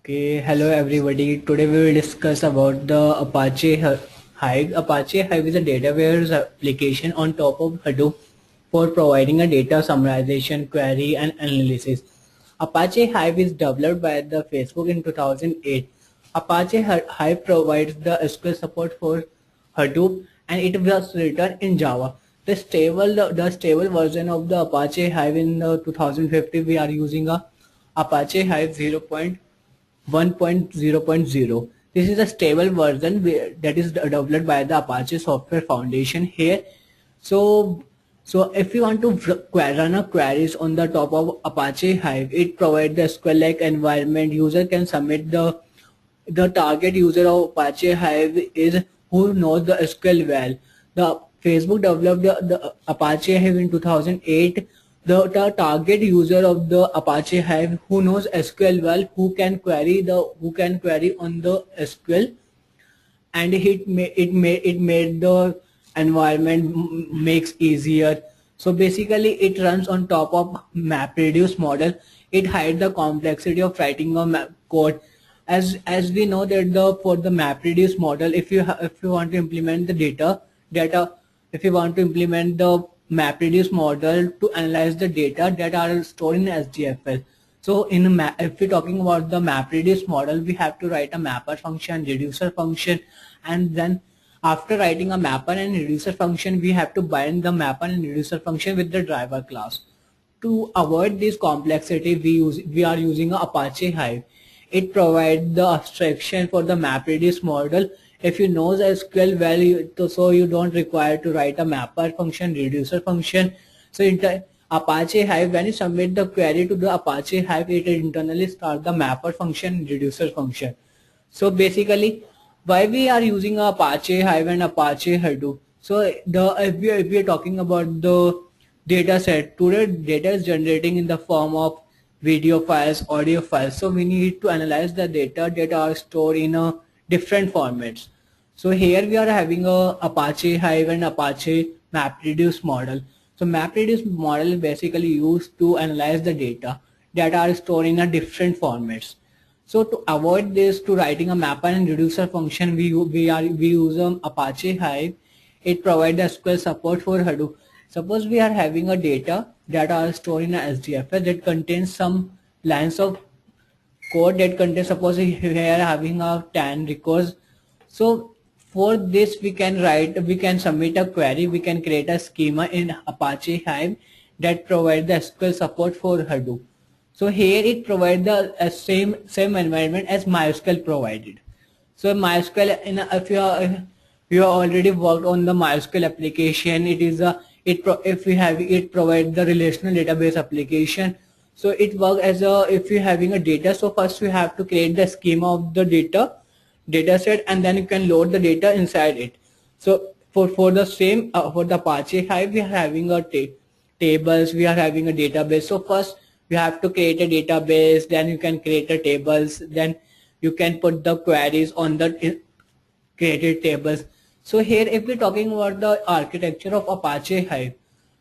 Okay, hello everybody. Today we will discuss about the Hive. Apache Hive is a database application on top of Hadoop for providing a data summarization, query, and analysis. Apache Hive is developed by the Facebook in 2008. Apache Hive provides the SQL support for Hadoop and it was written in Java. The stable version of the Apache Hive in 2050 we are using a Apache Hive 1.0.0. This is a stable version that is developed by the Apache Software Foundation here. So if you want to run a queries on the top of Apache Hive, it provides the SQL-like environment. User can submit the target user of Apache Hive is who knows the SQL well. The Facebook developed the Apache Hive in 2008. The target user of the Apache Hive who knows SQL well, who can query on the SQL, and it made the environment makes easier. So basically it runs on top of MapReduce model. It hides the complexity of writing a code. As we know that for the MapReduce model, if you want to implement the data if you want to implement the MapReduce model to analyze the data that are stored in SDFL. So if we're talking about the MapReduce model, we have to write a mapper function, reducer function, and then after writing a mapper and reducer function, we have to bind the mapper and reducer function with the driver class. To avoid this complexity, we are using a Apache Hive. It provides the abstraction for the MapReduce model. If you know the SQL well, so you don't require to write a mapper function, reducer function. So Apache Hive, when you submit the query to the Apache Hive, it internally starts the mapper function, reducer function. So basically, why we are using Apache Hive and Apache Hadoop? So if we are talking about the data set, today data is generating in the form of video files, audio files. So we need to analyze the data that are stored in a different formats. So here we are having a Apache Hive and Apache MapReduce model. So MapReduce model is basically used to analyze the data that are stored in a different formats. So to avoid this, to writing a mapper and reducer function, we use Apache Hive. It provides SQL support for Hadoop. Suppose we are having a data that are stored in a SDFS that contains some lines of code that contains, suppose we are having a 10 records. So for this we can submit a query, we can create a schema in Apache Hive that provides the SQL support for Hadoop. So here it provides the same environment as MySQL provided. So MySQL, if you have already worked on the MySQL application, it provides the relational database application. So it works as if you're having a data. So first you have to create the schema of the data set, and then you can load the data inside it. So for the Apache Hive, we are having a tables, we are having a database. So first you have to create a database, then you can create a tables, then you can put the queries on the created tables. So here if we're talking about the architecture of Apache Hive,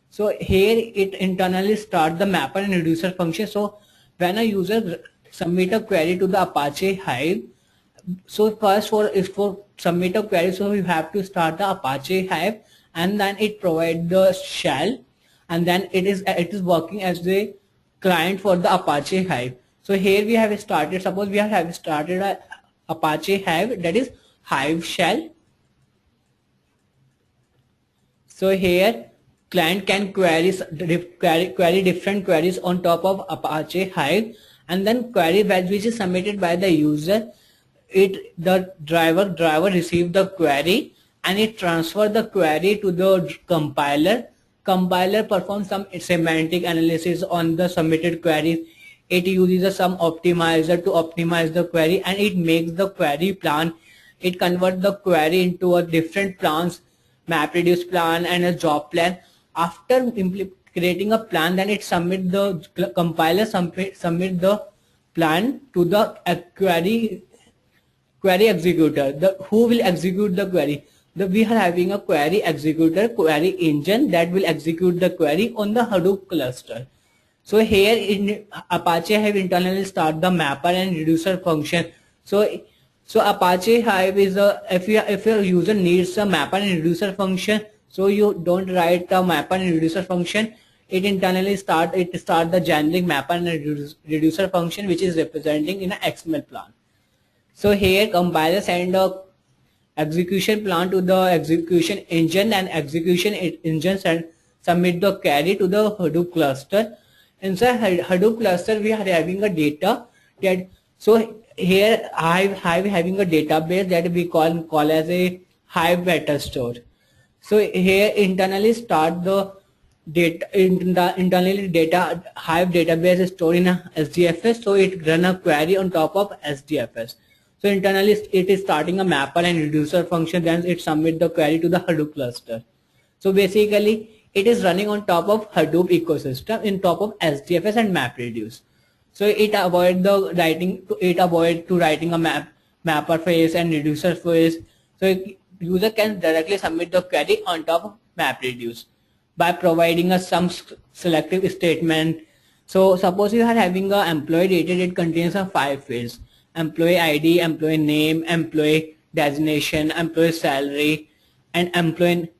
so here it internally starts the mapper and reducer function. So when a user submit a query to the Apache Hive, so first for submit a query, so you have to start the Apache Hive, and then it provides the shell, and then it is working as the client for the Apache Hive. So here we have started, suppose we have started a Apache Hive, that is Hive shell. So here client can query different queries on top of Apache Hive, and then query which is submitted by the user, the driver receive the query and it transfer the query to the compiler. Compiler performs some semantic analysis on the submitted queries. It uses some optimizer to optimize the query, and it makes the query plan. It converts the query into a different plans, MapReduce plan and a job plan. After creating a plan, then it compiler submit the plan to the query executor, who will execute the query. We are having a query executor, query engine that will execute the query on the Hadoop cluster. So here in Apache Hive internally start the mapper and reducer function. So Apache Hive is a, if your user needs a mapper and reducer function, so you don't write a mapper and reducer function. It internally start the generic mapper and reducer function, which is representing in an XML plan. So here compiler send a execution plan to the execution engine, and execution engine submit the query to the Hadoop cluster. Inside Hadoop cluster we are having a data that, so here Hive having a database that we call as a Hive data store. So here internally start the data internally data Hive database is stored in a SDFS, so it run a query on top of SDFS. So internally it is starting a mapper and reducer function, then it submit the query to the Hadoop cluster. So basically it is running on top of Hadoop ecosystem in top of SDFS and MapReduce. So it avoid the writing to writing a mapper phase and reducer phase. So user can directly submit the query on top of MapReduce by providing a some selective statement. So suppose you are having a employee data that contains a 5 fields: employee ID, employee name, employee designation, employee salary, and employee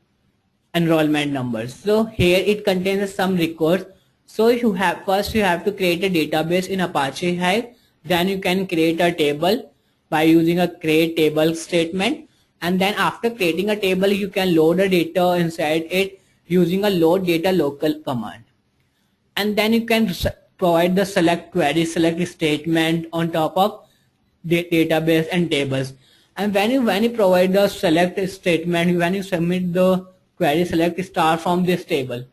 enrollment numbers. So here it contains some records. So you have to create a database in Apache Hive. Then you can create a table by using a create table statement, and then after creating a table you can load the data inside it using a load data local command. And then you can provide the select query select statement on top of database and tables. And when you provide the select statement, when you submit the query select star from this table,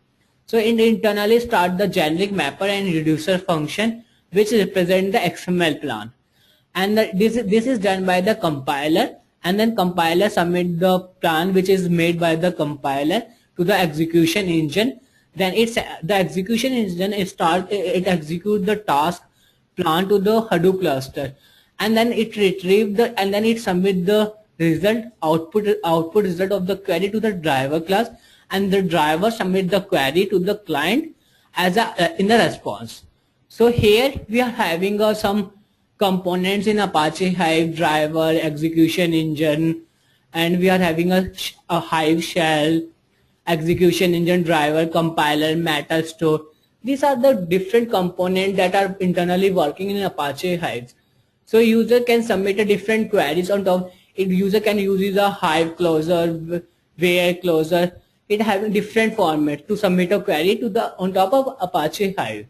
so it internally start the generic mapper and reducer function, which represent the XML plan. And this is done by the compiler, and then compiler submit the plan which is made by the compiler to the execution engine. Then the execution engine it execute the task plan to the Hadoop cluster, and then it retrieve the, and then it submit the result output result of the query to the driver class, and the driver submit the query to the client as a in the response. So here we are having some components in Apache Hive: driver, execution engine, and we are having a Hive shell, execution engine, driver, compiler, meta store. These are the different components that are internally working in Apache Hive. So user can submit a different queries on top. If user can use a Hive closer, where closer, it having different formats to submit a query to the on top of Apache Hive.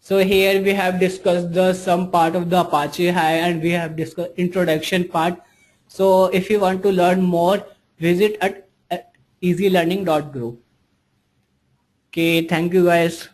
So here we have discussed the some part of the Apache Hive, and we have discussed introduction part. So if you want to learn more, visit at easylearning.group. Okay, thank you guys.